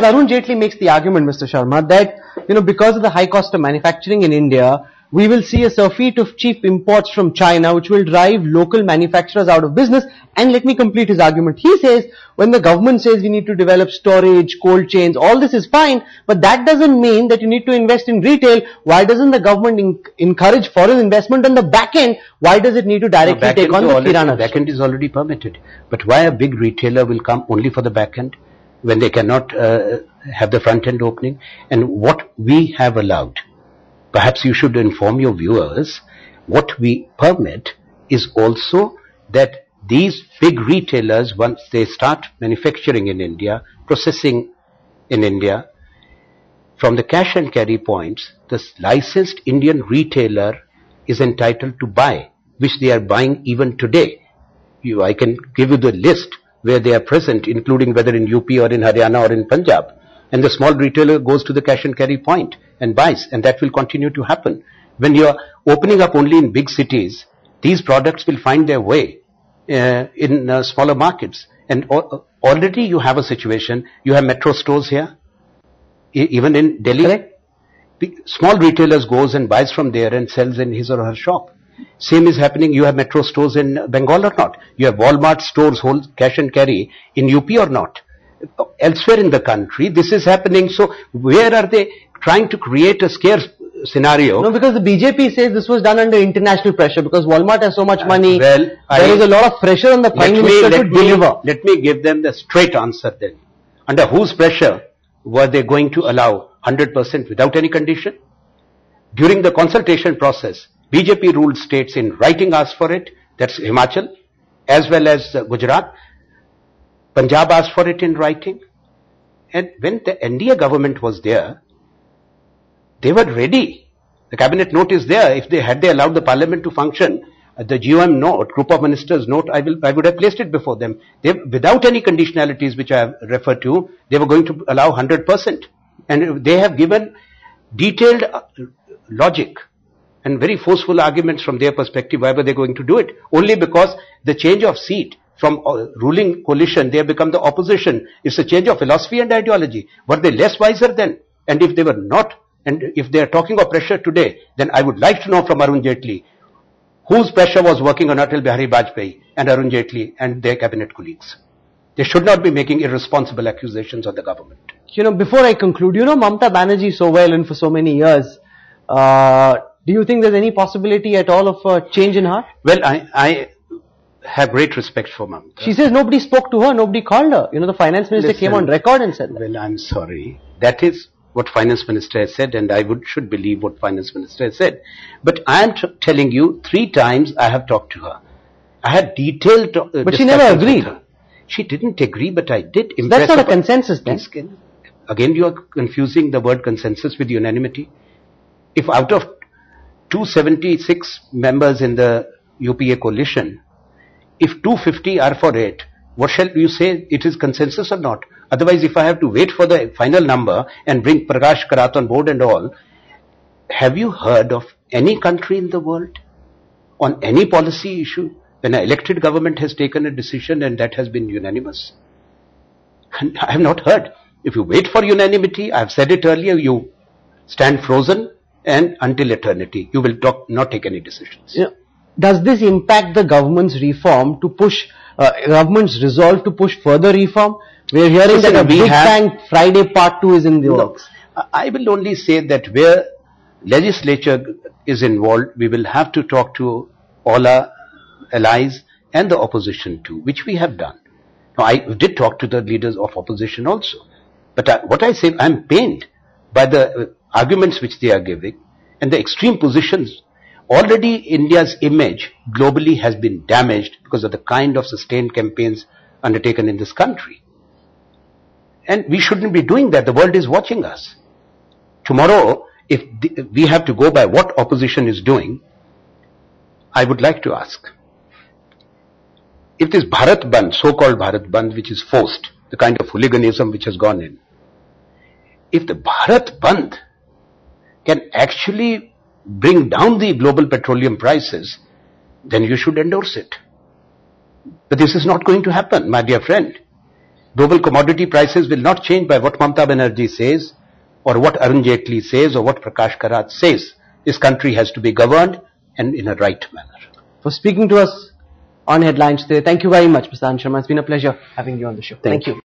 Arun Jaitley makes the argument, Mr. Sharma, that because of the high cost of manufacturing in India, we will see a surfeit of cheap imports from China, which will drive local manufacturers out of business. And let me complete his argument. He says when the government says we need to develop storage, cold chains, all this is fine, but that doesn't mean that you need to invest in retail. Why doesn't the government encourage foreign investment on the back end? Why does it need to directly take on the kirana? The back end is already permitted. But why a big retailer will come only for the back end when they cannot have the front end opening? And what we have allowed, perhaps you should inform your viewers, what we permit is also that these big retailers, once they start manufacturing in India, processing in India, from the cash and carry points, the licensed Indian retailer is entitled to buy, which they are buying even today. I can give you the list where they are present, including whether in UP or in Haryana or in Punjab. And the small retailer goes to the cash and carry point and buys, and that will continue to happen. When you are opening up only in big cities, these products will find their way in smaller markets. And already you have a situation, you have metro stores here, even in Delhi. Correct. Small retailers goes and buys from there and sells in his or her shop. Same is happening, you have metro stores in Bengal or not? You have Walmart stores, whole cash and carry in UP or not? Elsewhere in the country, this is happening. So where are they trying to create a scare scenario? No, because the BJP says this was done under international pressure because Walmart has so much money. Well, there is a lot of pressure on the Prime Minister to deliver. Let me give them the straight answer then. Under whose pressure were they going to allow 100% without any condition? During the consultation process, BJP ruled states in writing asked for it. That's Himachal, as well as Gujarat. Punjab asked for it in writing. And when the NDA government was there, they were ready. The cabinet note is there. If they had allowed the parliament to function, the GOM note, group of ministers note, I would have placed it before them. Without any conditionalities which I have referred to, they were going to allow 100%. And they have given detailed logic and very forceful arguments from their perspective why were they going to do it. Only because the change of seat from ruling coalition, they have become the opposition. It's a change of philosophy and ideology. Were they less wiser then? And if they were not, and if they are talking of pressure today, then I would like to know from Arun Jaitley, whose pressure was working on Atal Bihari Vajpayee and Arun Jaitley and their cabinet colleagues. They should not be making irresponsible accusations on the government. Before I conclude, Mamata Banerjee so well and for so many years, do you think there's any possibility at all of a change in her? Well, I have great respect for Mamata. She says nobody spoke to her, nobody called her. The finance minister came on record and said that. Well, I'm sorry. That is what finance minister has said, and I should believe what finance minister has said. But I am telling you, 3 times I have talked to her. I had detailed but she never agreed. She didn't agree, but I did. So that's not a consensus then. Again, you are confusing the word consensus with unanimity. If out of 276 members in the UPA coalition, if 250 are for it, what shall you say, it is consensus or not? Otherwise, if I have to wait for the final number and bring Prakash Karat on board and all, have you heard of any country in the world on any policy issue when an elected government has taken a decision and that has been unanimous? And I have not heard. If you wait for unanimity, I have said it earlier, you stand frozen and until eternity, you will not take any decisions. Yeah. Does this impact the government's reform to push, government's resolve to push further reform? We are hearing that a Big Bang Friday Part 2 is in the works. I will only say that where legislature is involved, we will have to talk to all our allies and the opposition too, which we have done. Now, I did talk to the leaders of opposition also. But what I say, I am pained by the arguments which they are giving and the extreme positions. Already India's image globally has been damaged because of the kind of sustained campaigns undertaken in this country. And we shouldn't be doing that. The world is watching us. Tomorrow, if we have to go by what opposition is doing, I would like to ask, if this Bharat Bandh, so-called Bharat Bandh, which is forced, the kind of hooliganism which has gone in, if the Bharat Bandh can actually bring down the global petroleum prices, then you should endorse it. But this is not going to happen, my dear friend. Global commodity prices will not change by what Mamata Banerjee says, or what Arun Jaitley says, or what Prakash Karat says. This country has to be governed and in a right manner. For speaking to us on Headlines today, thank you very much, Mr. Anand Sharma. It's been a pleasure having you on the show. Thank you.